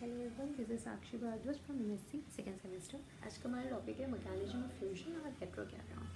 Hello everyone, this is Sakshi Bhardwaj from MSc second semester. आज का हमारा टॉपिक है मैकेनिज्म ऑफ फ्यूजन और हेटेरोकैरियन।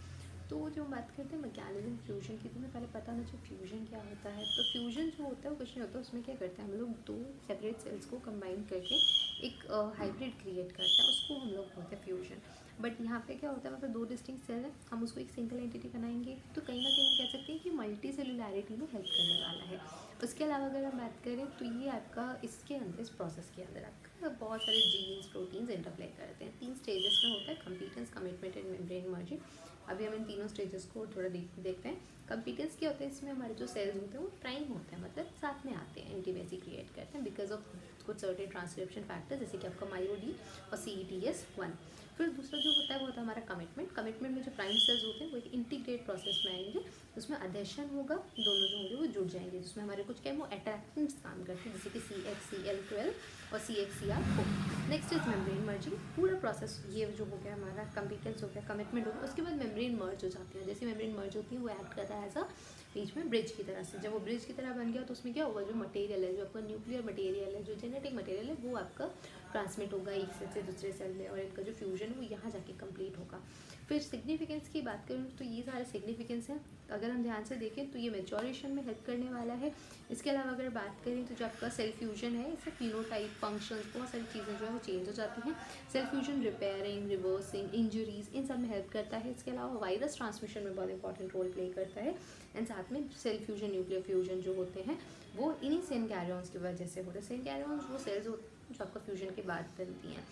तो जो हम बात करते हैं मैकेनिज्म फ्यूजन की, तो हमें पहले पता होना चाहिए फ्यूजन क्या होता है। तो फ्यूजन जो होता है वो कुछ नहीं होता, उसमें क्या करते हैं हम लोग दो सेपरेट सेल्स को कंबाइन करके एक हाइब्रिड क्रिएट करते हैं, उसको हम लोग बोलते हैं फ्यूजन। बट यहाँ पे क्या होता है, मतलब दो डिस्टिंक्ट सेल है, हम उसको एक सिंगल एंटिटी बनाएंगे, तो कहीं ना कहीं हम कह सकते हैं कि मल्टी सेलुलैरिटी में हेल्प करने वाला है। उसके अलावा अगर हम बात करें तो ये आपका इसके अंदर, इस प्रोसेस के अंदर आपका बहुत सारे जीन्स प्रोटीन्स इंटरप्ले करते हैं। 3 स्टेजेस में होता है, कम्पीटेंस, कमिटमेंट एंड मेम्ब्रेन मर्जिंग। अभी हम इन तीनों स्टेजेस को थोड़ा देखते हैं। कम्पीटेंस क्या होता है, इसमें हमारे जो सेल्स होते हैं वो प्राइम होते हैं, मतलब साथ में आते हैं, एंटीबॉडी क्रिएट करते हैं बिकॉज ऑफ कुछ सर्टेन ट्रांसक्रिप्शन फैक्टर, जैसे कि आपका मायोडी और CETS1। फिर दूसरा जो होता है वो होता है हमारा कमिटमेंट। कमिटमेंट में जो प्राइम सेल्स होते हैं वो एक इंटीग्रेट प्रोसेस में आएंगे, उसमें अधेशन होगा, दोनों जो होंगे वो जुड़ जाएंगे, जिसमें हमारे कुछ केमो अट्रैक्टेंट्स काम करते हैं, जैसे कि CXCl12 और CXCr4। Next is membrane merging. पूरा प्रोसेस ये जो हो गया हमारा कम्पीटेंस हो गया, कमिटमेंट हो गया, उसके बाद मेम्ब्रेन मर्ज हो जाती है। जैसे मेम्ब्रेन मर्ज होती है वो एक्ट करता है एज अ बीच में ब्रिज की तरह से। जब वो ब्रिज की तरह बन गया तो उसमें क्या होगा, जो मटेरियल है, जो आपका न्यूक्लियर मटेरियल है, जो जेनेटिक मटेरियल है, वो आपका ट्रांसमिट होगा एक सेल से दूसरे सेल में, और इनका जो फ्यूजन है वो यहाँ जाके कंप्लीट होगा। फिर सिग्निफिकेंस की बात करूँ तो ये सारे सिग्निफिकेंस हैं, अगर हम ध्यान से देखें तो ये मैच्योरेशन में हेल्प करने वाला है। इसके अलावा अगर बात करें तो जो आपका सेल फ्यूजन है, इससे फिनोटाइप, फंक्शंस, बहुत सारी चीज़ें जो है वो चेंज हो जाती हैं। Cell fusion repairing, reversing, injuries, इन सब में हेल्प करता है। इसके अलावा वायरस ट्रांसमिशन में बहुत इंपॉर्टेंट रोल प्ले करता है। एंड साथ में सेल फ्यूजन, न्यूक्लियर फ्यूजन जो होते हैं वो इन्हीं सेल कैरियॉन्स की वजह से होते हैं। सेल कैरियॉन्स वो सेल्स होते हैं जो आपका फ्यूजन के बाद बनती हैं।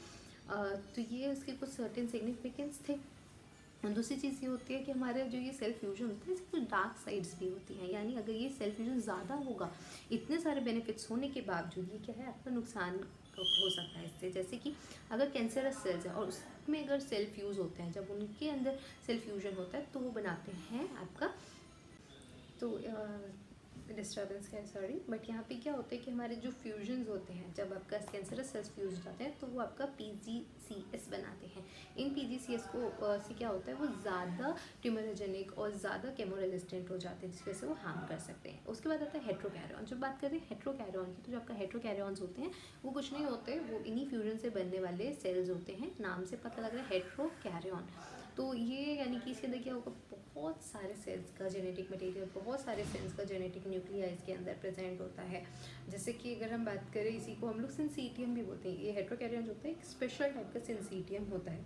तो ये उसके कुछ सर्टेन सिग्निफिकेंस थे। दूसरी चीज़ ये होती है कि हमारे जो ये सेल फ्यूजन होता है, इसकी कुछ डार्क साइड्स भी होती हैं, यानी अगर ये सेल फ्यूजन ज़्यादा होगा, इतने सारे बेनिफिट्स होने के बावजूद ये क्या है, आपका नुकसान हो सकता है इससे। जैसे कि अगर कैंसरस सेल्स है और उसमें अगर सेल फ्यूज़ होते हैं, जब उनके अंदर सेल फ्यूजन होता है तो वो बनाते हैं आपका, तो डिस्टर्बेंस है, सॉरी, बट यहाँ पे क्या होता है कि हमारे जो फ्यूजन्स होते हैं, जब आपका कैंसरस सेल्स फ्यूज हो जाते हैं तो वो आपका PGCS बनाते हैं। इन PGCS को से क्या होता है, वो ज़्यादा ट्यूमरोजेनिक और ज़्यादा केमो रेजिस्टेंट हो जाते हैं, जिस वजह से वो हार्म कर सकते हैं। उसके बाद आता है हेटेरोकैरियन। जब बात करें हेटेरोकैरियन की, तो जो आपका हेटेरोकैरियंस होते हैं वो कुछ नहीं होते, वो इन्हीं फ्यूजन से बनने वाले सेल्स होते हैं। नाम से पता लग रहा है हेटेरोकैरियन। तो ये यानी कि इसके अंदर क्या होगा, बहुत सारे सेल्स का जेनेटिक मटेरियल, बहुत सारे सेल्स का जेनेटिक न्यूक्लिया इसके अंदर प्रेजेंट होता है। जैसे कि अगर हम बात करें, इसी को हम लोग सिंसीटियम भी बोलते हैं। ये हेटेरोकैरियन होता है, एक स्पेशल टाइप का सिंसीटियम होता है।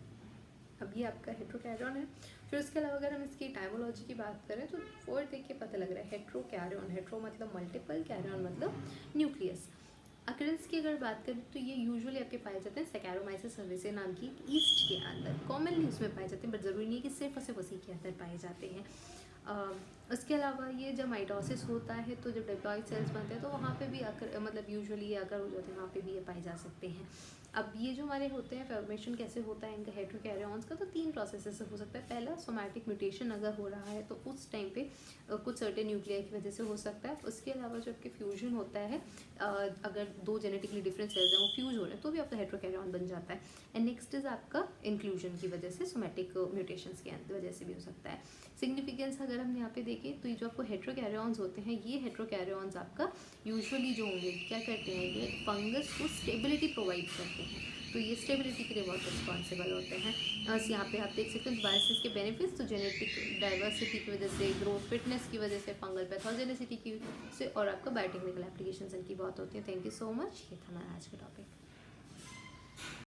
अब ये आपका हेटेरोकैरियन है। फिर उसके अलावा अगर हम इसकी टाइमोलॉजी की बात करें तो वर्ड देख के पता लग रहा है हेटेरोकैरियन। हेटेरो मतलब मल्टीपल, कैरियन मतलब न्यूक्लियस। अकरेंस की अगर बात करें तो ये यूजुअली आपके पाए जाते हैं सैकेरोमाइसिस सर्विसेज नाम की ईस्ट के अंदर, कॉमनली उसमें पाए जाते हैं, बट ज़रूरी नहीं है कि सिर्फ और सिर्फ उसी के अंदर पाए जाते हैं। उसके अलावा ये जब माइटोसिस होता है तो जब डिप्लॉयड सेल्स बनते हैं तो वहाँ पे भी मतलब यूजुअली ये अगर हो जाते हैं, वहाँ पे भी ये पाए जा सकते हैं। अब ये जो हमारे होते हैं, फॉर्मेशन कैसे होता है इनका हेटेरोकैरियंस का, तो 3 प्रोसेस से हो सकता है। पहला, सोमैटिक म्यूटेशन अगर हो रहा है तो उस टाइम पे कुछ सर्टेन न्यूक्लिया की वजह से हो सकता है। उसके अलावा जो आपके फ्यूजन होता है, अगर 2 जेनेटिकली डिफरेंट सेल्स हैं वो फ्यूज हो रहे हैं तो भी आपका हेटेरोकैरियन बन जाता है। एंड नेक्स्ट इज आपका इंक्लूजन की वजह से, सोमैटिक म्यूटेशंस की वजह से भी हो सकता है। सिग्निफिकेंस अगर हम यहाँ पे देखें तो ये जो आपको हेटेरोकैरियंस होते हैं, ये हेटेरोकैरियंस आपका यूजुअली जो होंगे क्या करते हैं, ये फंगस को स्टेबिलिटी प्रोवाइड करते हैं, तो ये स्टेबिलिटी के लिए बहुत रिस्पॉन्सिबल होते हैं। बस यहाँ पे आप देख सकते हैं बायोसिस के बेनिफिट्स, तो जेनेटिक डाइवर्सिटी की वजह से, ग्रोथ फिटनेस की वजह से, फंगल पैथोजेनिसिटी की वजह से, और आपका बायोटेक्निकल एप्लीकेशन इनकी बहुत होती है। Thank you so much. ये था हमारा आज का टॉपिक।